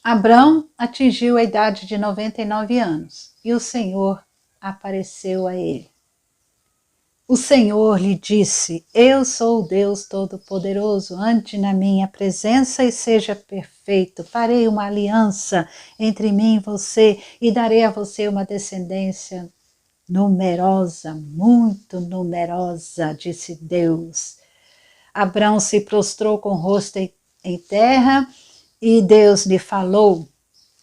Abrão atingiu a idade de 99 anos e o Senhor apareceu a ele. O Senhor lhe disse: Eu sou o Deus Todo-Poderoso, ande na minha presença e seja perfeito. Farei uma aliança entre mim e você e darei a você uma descendência numerosa, muito numerosa, disse Deus. Abrão se prostrou com o rosto em terra e Deus lhe falou: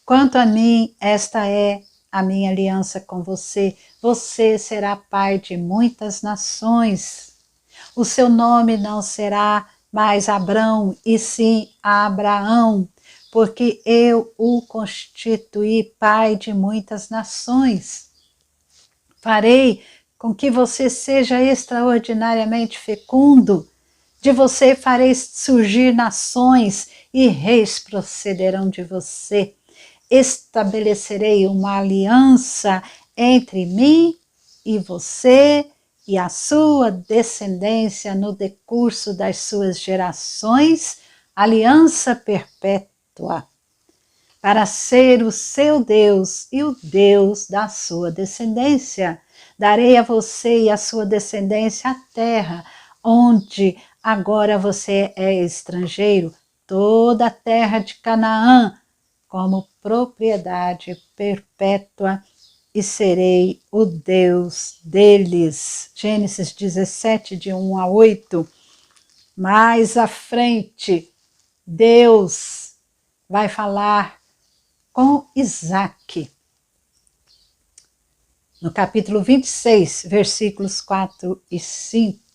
Quanto a mim, esta é a minha aliança com você. Você será pai de muitas nações. O seu nome não será mais Abrão, e sim Abraão, porque eu o constituí pai de muitas nações. Farei com que você seja extraordinariamente fecundo. De você farei surgir nações e reis procederão de você. Estabelecerei uma aliança entre mim e você e a sua descendência no decurso das suas gerações, aliança perpétua, para ser o seu Deus e o Deus da sua descendência. Darei a você e a sua descendência a terra, onde agora você é estrangeiro, toda a terra de Canaã, como propriedade perpétua, e serei o Deus deles. Gênesis 17, de 1 a 8. Mais à frente, Deus vai falar com Isaque. No capítulo 26, versículos 4 e 5.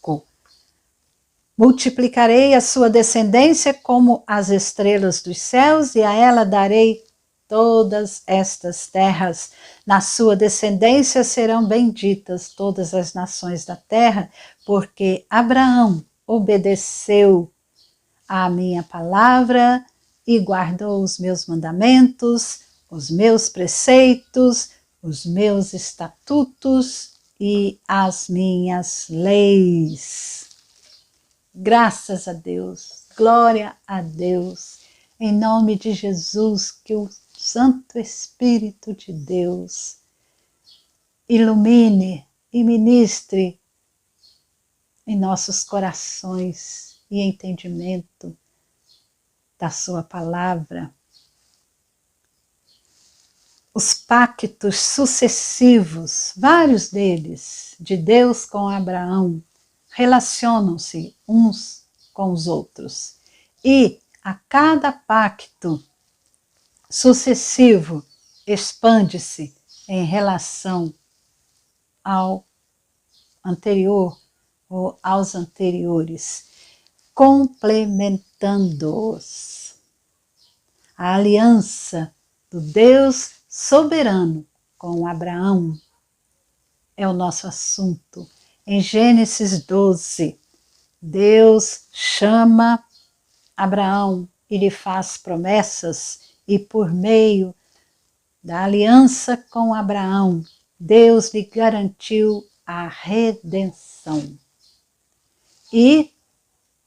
Multiplicarei a sua descendência como as estrelas dos céus, e a ela darei todas estas terras. Na sua descendência serão benditas todas as nações da terra, porque Abraão obedeceu à minha palavra e guardou os meus mandamentos, os meus preceitos, os meus estatutos e as minhas leis. Graças a Deus, glória a Deus, em nome de Jesus, que o Santo Espírito de Deus ilumine e ministre em nossos corações e entendimento da sua palavra. Os pactos sucessivos, vários deles, de Deus com Abraão, relacionam-se uns com os outros. E a cada pacto sucessivo expande-se em relação ao anterior ou aos anteriores, complementando-os. A aliança do Deus soberano com Abraão é o nosso assunto. Em Gênesis 12, Deus chama Abraão e lhe faz promessas, e por meio da aliança com Abraão, Deus lhe garantiu a redenção. E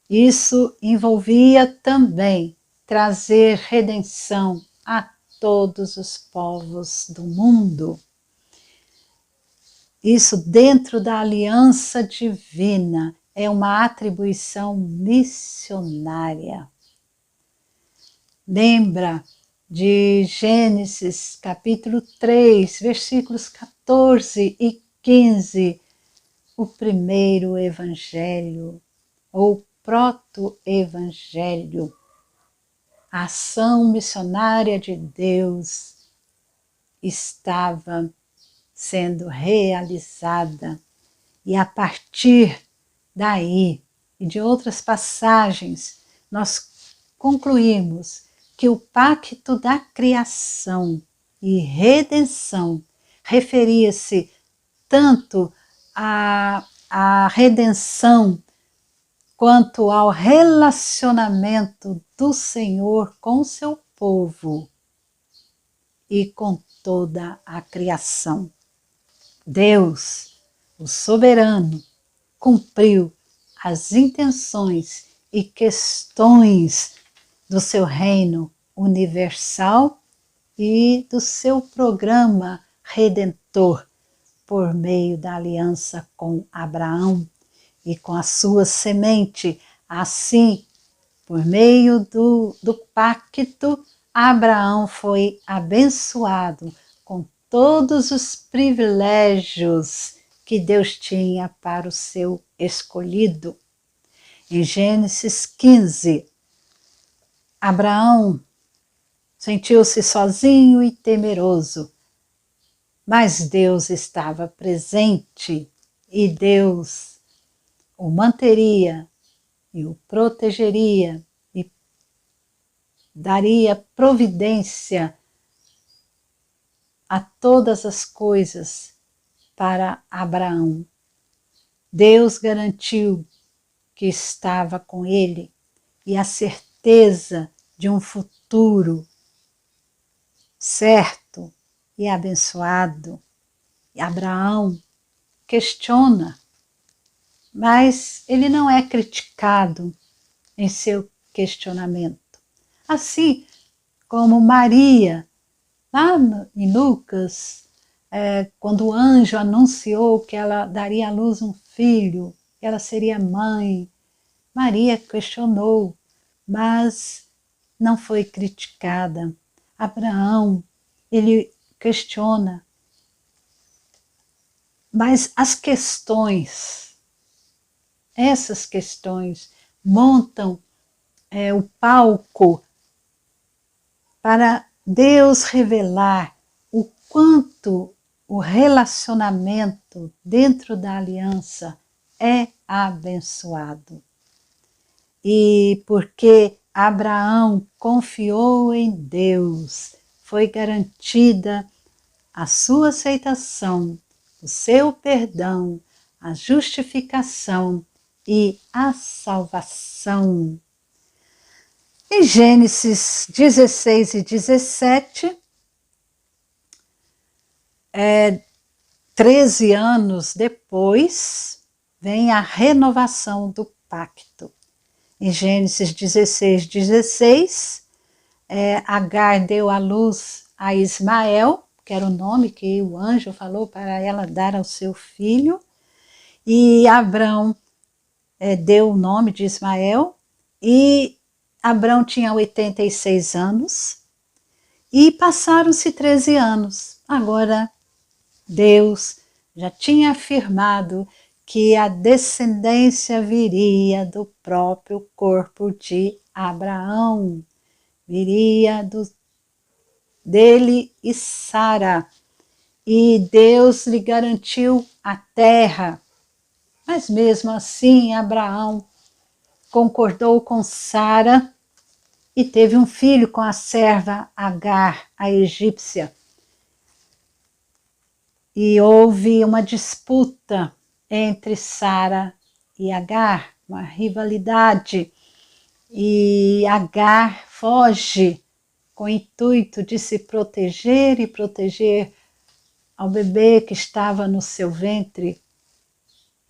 isso envolvia também trazer redenção a todos os povos do mundo. Isso dentro da aliança divina é uma atribuição missionária. Lembra de Gênesis capítulo 3, versículos 14 e 15, o primeiro evangelho, ou proto-evangelho, a ação missionária de Deus estava sendo realizada, e a partir daí e de outras passagens nós concluímos que o pacto da criação e redenção referia-se tanto à redenção quanto ao relacionamento do Senhor com seu povo e com toda a criação. Deus, o soberano, cumpriu as intenções e questões do seu reino universal e do seu programa redentor por meio da aliança com Abraão e com a sua semente. Assim, por meio do pacto, Abraão foi abençoado com todos os privilégios que Deus tinha para o seu escolhido. Em Gênesis 15, Abraão sentiu-se sozinho e temeroso, mas Deus estava presente e Deus o manteria e o protegeria e daria providência a todas as coisas para Abraão. Deus garantiu que estava com ele e a certeza de um futuro certo e abençoado. E Abraão questiona, mas ele não é criticado em seu questionamento. Assim como Maria, lá em Lucas, quando o anjo anunciou que ela daria à luz um filho, que ela seria mãe, Maria questionou, mas não foi criticada. Abraão, ele questiona, mas as questões, essas questões montam o palco para Deus revelar o quanto o relacionamento dentro da aliança é abençoado. E porque Abraão confiou em Deus, foi garantida a sua aceitação, o seu perdão, a justificação e a salvação. Em Gênesis 16 e 17, 13 anos depois, vem a renovação do pacto. Em Gênesis 16, 16, Agar deu à luz a Ismael, que era o nome que o anjo falou para ela dar ao seu filho, e Abrão deu o nome de Ismael, e Abrão tinha 86 anos, e passaram-se 13 anos. Agora, Deus já tinha afirmado que a descendência viria do próprio corpo de Abraão, viria dele e Sara, e Deus lhe garantiu a terra. Mas mesmo assim, Abraão concordou com Sara e teve um filho com a serva Agar, a egípcia. E houve uma disputa entre Sara e Agar, uma rivalidade, e Agar foge com o intuito de se proteger e proteger ao bebê que estava no seu ventre.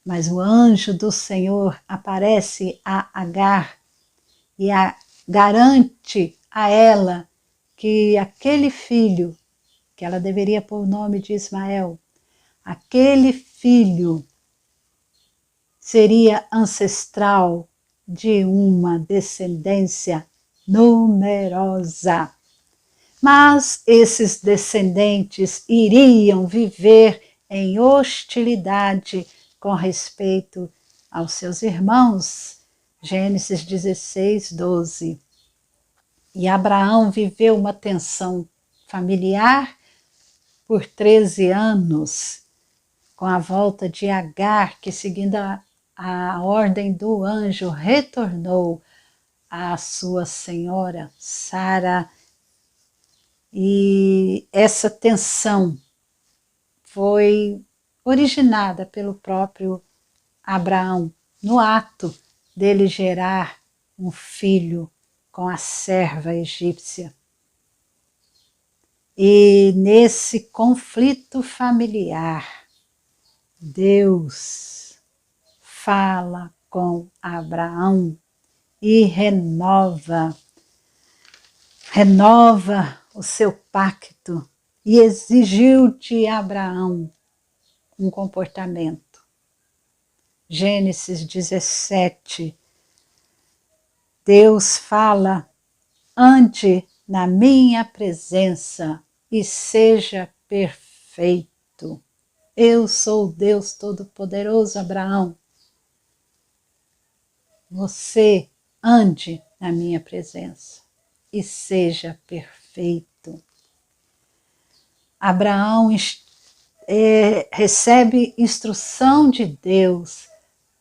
Mas o anjo do Senhor aparece a Agar e garante a ela que aquele filho, que ela deveria pôr o nome de Ismael, aquele filho seria ancestral de uma descendência numerosa. Mas esses descendentes iriam viver em hostilidade com respeito aos seus irmãos. Gênesis 16, 12. E Abraão viveu uma tensão familiar por 13 anos, com a volta de Agar, que seguindo a ordem do anjo, retornou à sua senhora Sara. E essa tensão foi originada pelo próprio Abraão, no ato dele gerar um filho com a serva egípcia. E nesse conflito familiar, Deus fala com Abraão e renova renova o seu pacto e exigiu de Abraão um comportamento. Gênesis 17, Deus fala: ande na minha presença e seja perfeito. Eu sou o Deus Todo-Poderoso, Abraão. Você ande na minha presença e seja perfeito. Abraão recebe instrução de Deus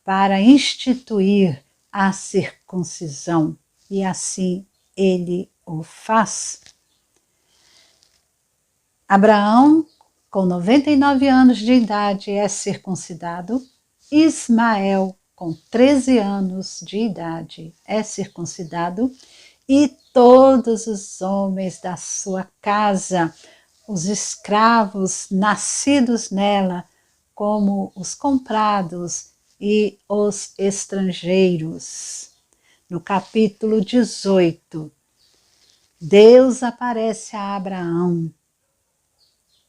para instituir a circuncisão e assim ele o faz. Abraão, com 99 anos de idade, é circuncidado. Ismael, com 13 anos de idade, é circuncidado. E todos os homens da sua casa, os escravos nascidos nela, como os comprados e os estrangeiros. No capítulo 18, Deus aparece a Abraão.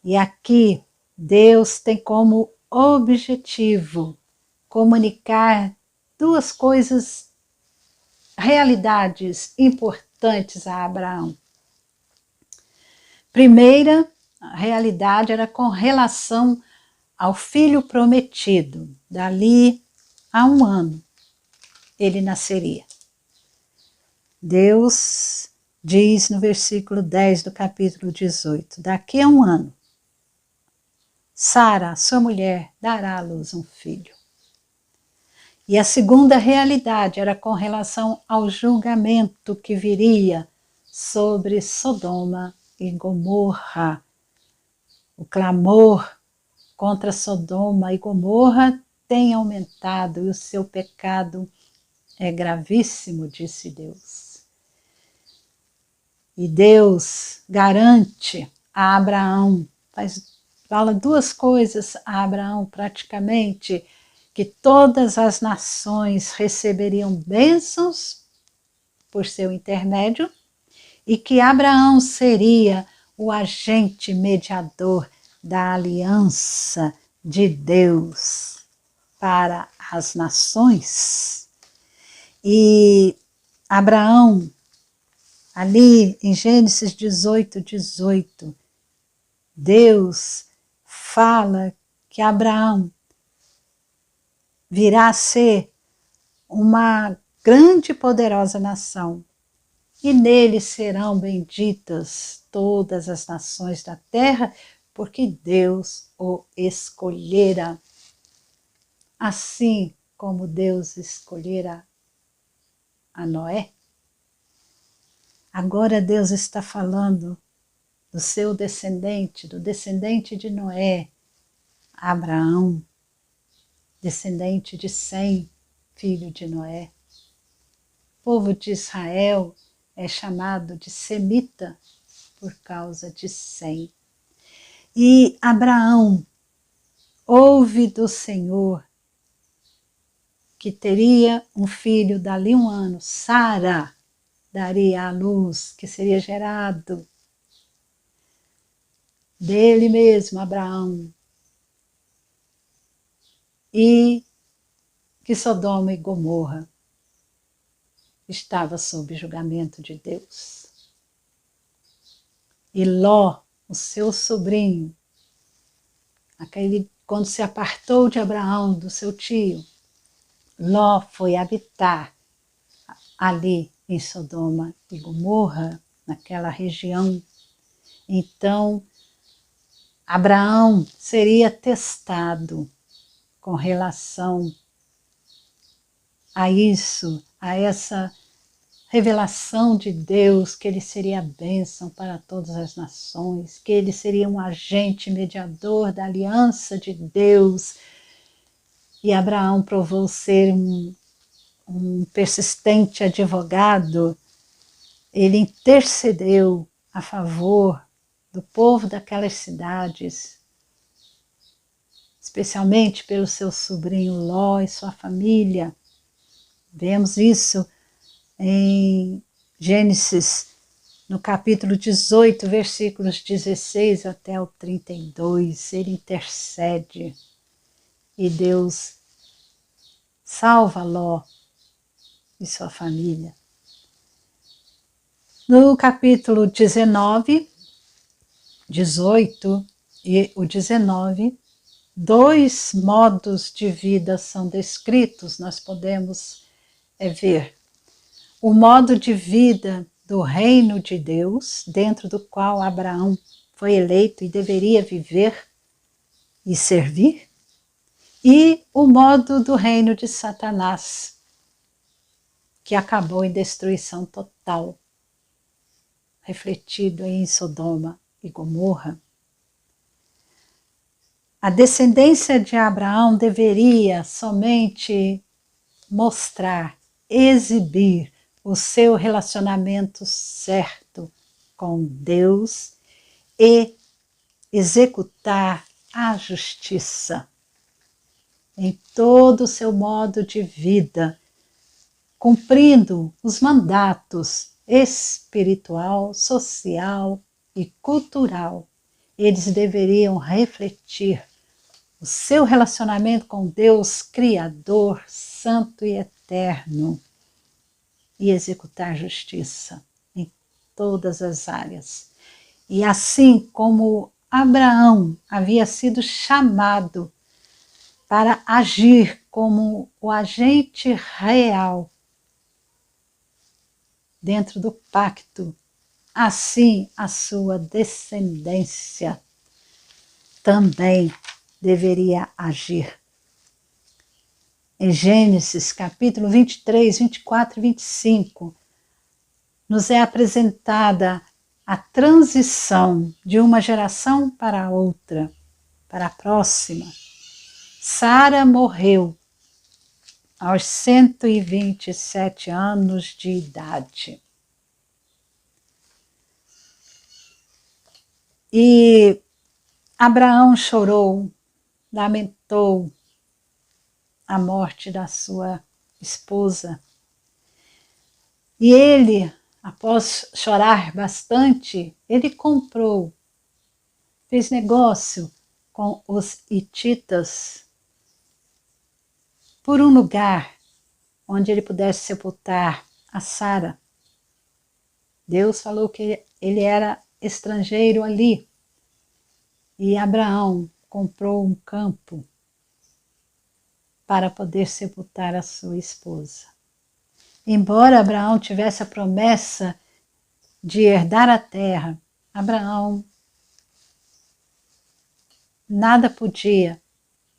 E aqui Deus tem como objetivo comunicar duas coisas, realidades importantes a Abraão. Primeira realidade era com relação ao filho prometido. Dali a 1 ano ele nasceria. Deus diz no versículo 10 do capítulo 18, daqui a 1 ano, Sara, sua mulher, dará à luz um filho. E a segunda realidade era com relação ao julgamento que viria sobre Sodoma e Gomorra. O clamor contra Sodoma e Gomorra tem aumentado e o seu pecado é gravíssimo, disse Deus. E Deus garante a Abraão, fala duas coisas a Abraão praticamente, que todas as nações receberiam bênçãos por seu intermédio e que Abraão seria o agente mediador da aliança de Deus para as nações. E Abraão, ali em Gênesis 18, Deus fala que Abraão virá a ser uma grande e poderosa nação, e nele serão benditas todas as nações da terra, porque Deus o escolhera, assim como Deus escolhera a Noé. Agora Deus está falando do seu descendente, do descendente de Noé, Abraão, descendente de Sem, filho de Noé. O povo de Israel é chamado de semita por causa de Sem. E Abraão ouve do Senhor que teria um filho dali 1 ano, Sara daria à luz, que seria gerado dele mesmo, Abraão, e que Sodoma e Gomorra estava sob julgamento de Deus. E Ló, o seu sobrinho, quando se apartou de Abraão, do seu tio, Ló foi habitar ali em Sodoma e Gomorra, naquela região. Então, Abraão seria testado com relação a isso, a essa revelação de Deus, que ele seria a bênção para todas as nações, que ele seria um agente mediador da aliança de Deus. E Abraão provou ser um persistente advogado. Ele intercedeu a favor do povo daquelas cidades, especialmente pelo seu sobrinho Ló e sua família. Vemos isso em Gênesis No capítulo 18, versículos 16 até o 32, ele intercede e Deus salva Ló e sua família. No capítulo 19, 18 e o 19, 2 modos de vida são descritos, nós podemos ver. O modo de vida do reino de Deus, dentro do qual Abraão foi eleito e deveria viver e servir, e o modo do reino de Satanás, que acabou em destruição total, refletido em Sodoma e Gomorra. A descendência de Abraão deveria somente mostrar, exibir o seu relacionamento certo com Deus e executar a justiça em todo o seu modo de vida, cumprindo os mandatos espiritual, social e cultural. Eles deveriam refletir o seu relacionamento com Deus Criador, Santo e Eterno, e executar justiça em todas as áreas. E assim como Abraão havia sido chamado para agir como o agente real dentro do pacto, assim a sua descendência também deveria agir. Em Gênesis capítulo 23, 24 e 25, nos é apresentada a transição de uma geração para a outra, para a próxima. Sara morreu aos 127 anos de idade. E Abraão chorou, lamentou a morte da sua esposa. E ele, após chorar bastante, ele comprou, fez negócio com os hititas por um lugar onde ele pudesse sepultar a Sara. Deus falou que ele era estrangeiro ali. E Abraão comprou um campo para poder sepultar a sua esposa. Embora Abraão tivesse a promessa de herdar a terra, Abraão nada podia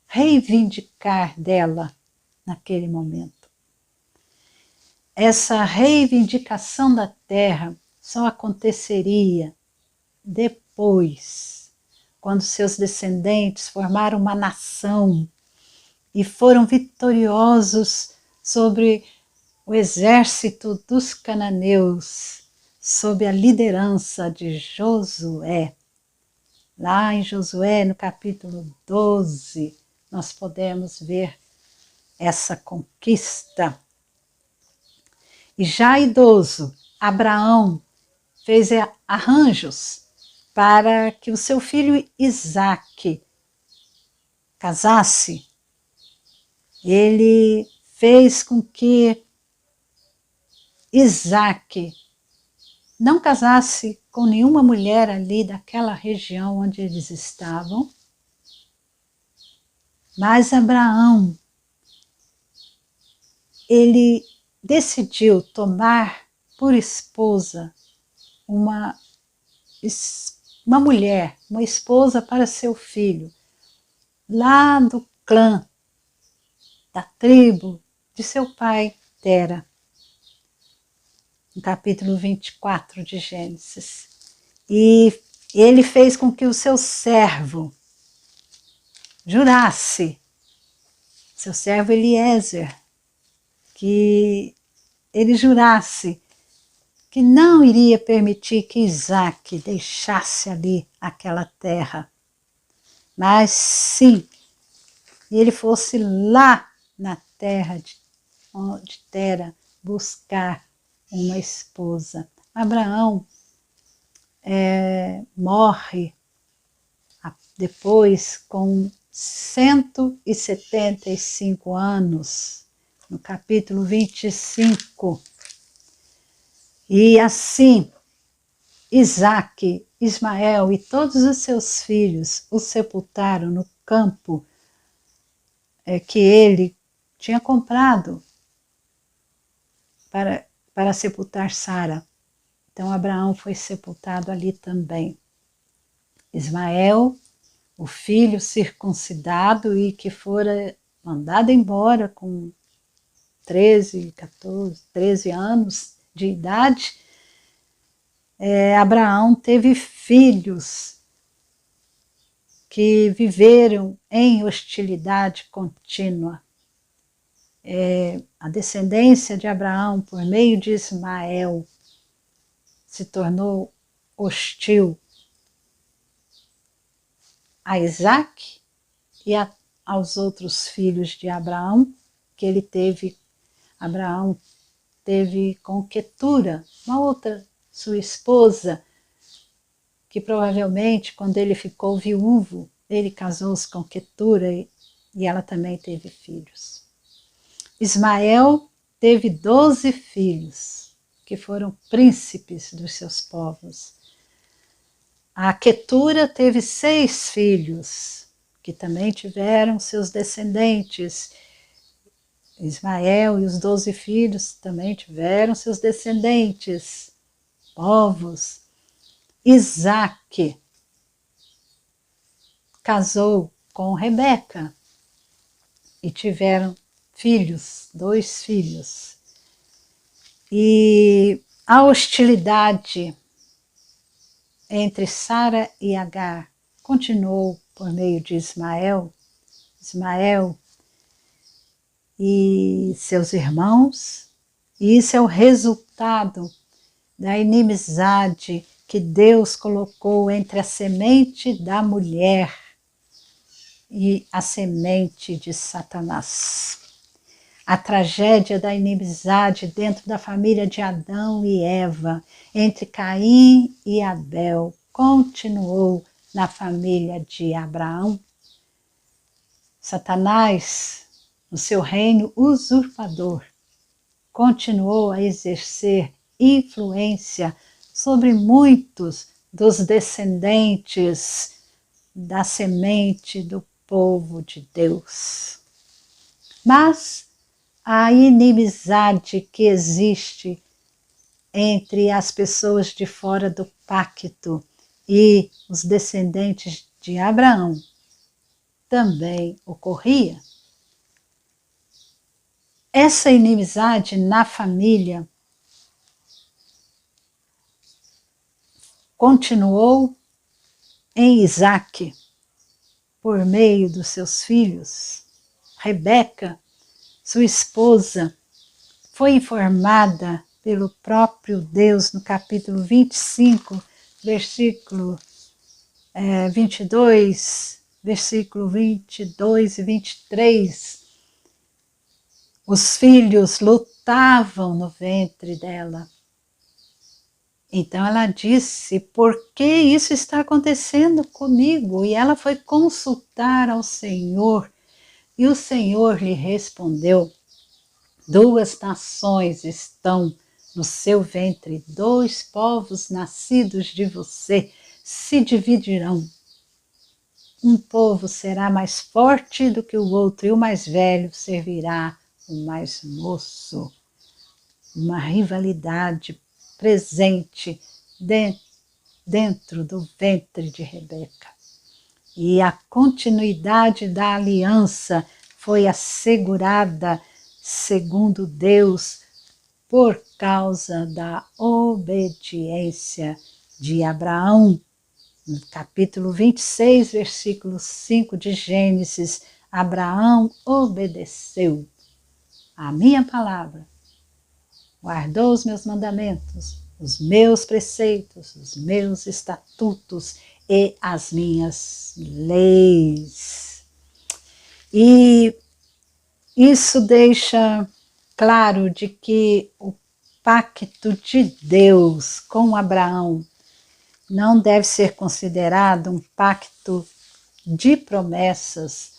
reivindicar dela naquele momento. Essa reivindicação da terra só aconteceria depois, quando seus descendentes formaram uma nação e foram vitoriosos sobre o exército dos cananeus, sob a liderança de Josué. Lá em Josué, no capítulo 12, nós podemos ver essa conquista. E já idoso, Abraão fez arranjos para que o seu filho Isaque casasse. Ele fez com que Isaque não casasse com nenhuma mulher ali daquela região onde eles estavam, mas Abraão, ele decidiu tomar por esposa uma mulher, uma esposa para seu filho, lá do clã, da tribo de seu pai Tera, no capítulo 24 de Gênesis. E ele fez com que o seu servo jurasse, seu servo Eliezer, que ele jurasse que não iria permitir que Isaque deixasse ali aquela terra, mas sim, ele fosse lá na terra de Tera buscar uma esposa. Abraão morre depois com 175 anos, no capítulo 25. E assim, Isaque, Ismael e todos os seus filhos o sepultaram no campo que ele tinha comprado para sepultar Sara. Então Abraão foi sepultado ali também. Ismael, o filho circuncidado e que fora mandado embora com 13 anos de idade, Abraão teve filhos que viveram em hostilidade contínua. A descendência de Abraão por meio de Ismael se tornou hostil a Isaque e aos outros filhos de Abraão, que ele teve. Abraão teve com Quetura, uma outra sua esposa, que provavelmente quando ele ficou viúvo, ele casou-se com Quetura e ela também teve filhos. Ismael teve 12 filhos, que foram príncipes dos seus povos. A Quetura teve 6 filhos, que também tiveram seus descendentes. Ismael e os 12 filhos também tiveram seus descendentes, povos. Isaque casou com Rebeca e tiveram filhos, 2 filhos. E a hostilidade entre Sara e Agar continuou por meio de Ismael e seus irmãos, e isso é o resultado da inimizade que Deus colocou entre a semente da mulher e a semente de Satanás. A tragédia da inimizade dentro da família de Adão e Eva, entre Caim e Abel, continuou na família de Abraão. Satanás, no seu reino usurpador, continuou a exercer influência sobre muitos dos descendentes da semente do povo de Deus. Mas a inimizade que existe entre as pessoas de fora do pacto e os descendentes de Abraão também ocorria. Essa inimizade na família continuou em Isaque, por meio dos seus filhos. Rebeca, sua esposa, foi informada pelo próprio Deus no capítulo 25, versículo 22, versículo 22 e 23. Os filhos lutavam no ventre dela. Então ela disse, por que isso está acontecendo comigo? E ela foi consultar ao Senhor, e o Senhor lhe respondeu, 2 nações estão no seu ventre, 2 povos nascidos de você se dividirão. Um povo será mais forte do que o outro, e o mais velho servirá o mais moço. Uma rivalidade presente dentro do ventre de Rebeca. E a continuidade da aliança foi assegurada, segundo Deus, por causa da obediência de Abraão. No capítulo 26, versículo 5 de Gênesis, Abraão obedeceu a minha palavra, guardou os meus mandamentos, os meus preceitos, os meus estatutos e as minhas leis. E isso deixa claro de que o pacto de Deus com Abraão não deve ser considerado um pacto de promessas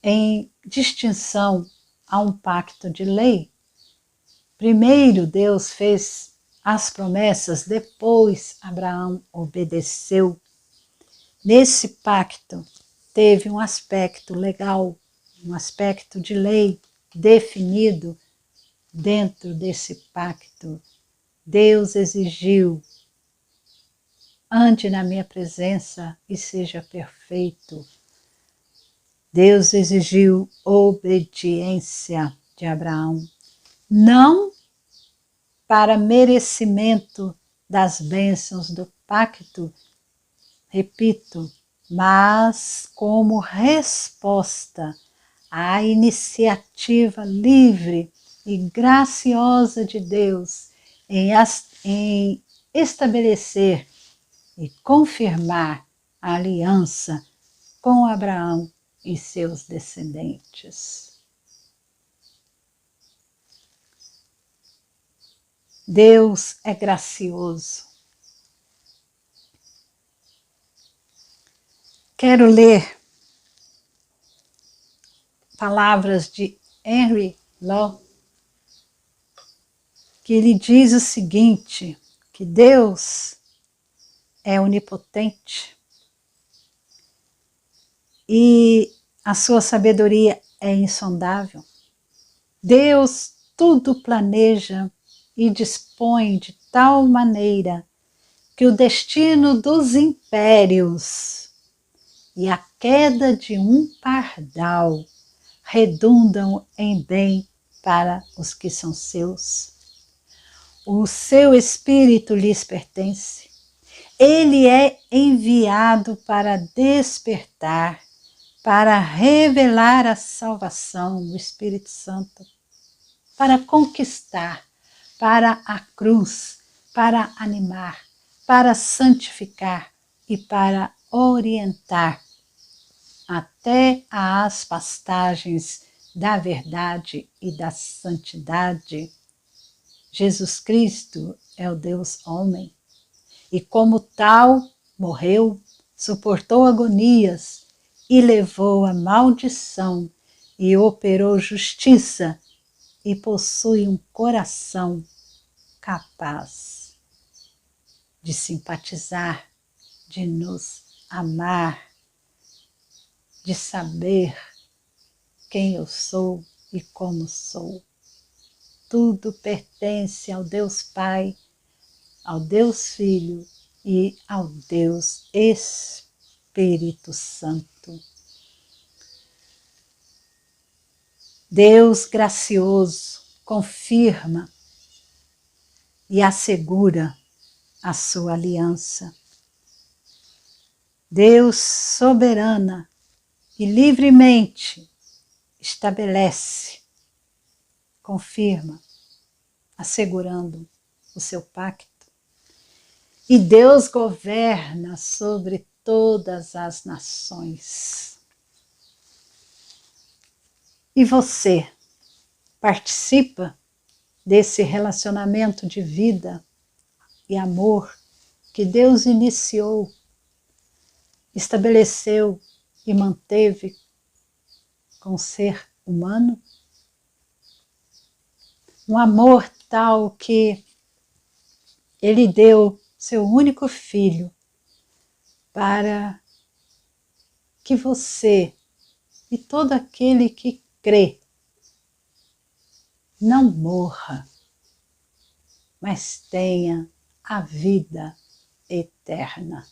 em distinção a um pacto de lei. Primeiro Deus fez as promessas, depois Abraão obedeceu. Nesse pacto teve um aspecto legal, um aspecto de lei definido. Dentro desse pacto, Deus exigiu: ande na minha presença e seja perfeito. Deus exigiu obediência de Abraão, não para merecimento das bênçãos do pacto, repito, mas como resposta à iniciativa livre e graciosa de Deus em estabelecer e confirmar a aliança com Abraão e seus descendentes. Deus é gracioso. Quero ler palavras de Henry Law, que ele diz o seguinte, que Deus é onipotente e a sua sabedoria é insondável. Deus tudo planeja e dispõe de tal maneira que o destino dos impérios e a queda de um pardal redundam em bem para os que são seus. O seu espírito lhes pertence. Ele é enviado para despertar, para revelar a salvação, o Espírito Santo, para conquistar, para a cruz, para animar, para santificar e para orientar até às pastagens da verdade e da santidade. Jesus Cristo é o Deus homem e como tal morreu, suportou agonias e levou a maldição e operou justiça e possui um coração capaz de simpatizar, de nos amar, de saber quem eu sou e como sou. Tudo pertence ao Deus Pai, ao Deus Filho e ao Deus Espírito Santo. Deus gracioso confirma e assegura a sua aliança. Deus soberana e livremente estabelece, confirma, assegurando o seu pacto. E Deus governa sobre todas as nações. E você participa desse relacionamento de vida e amor que Deus iniciou, estabeleceu e manteve com o ser humano? Um amor tal que Ele deu seu único filho para que você e todo aquele que crê não morra, mas tenha a vida eterna.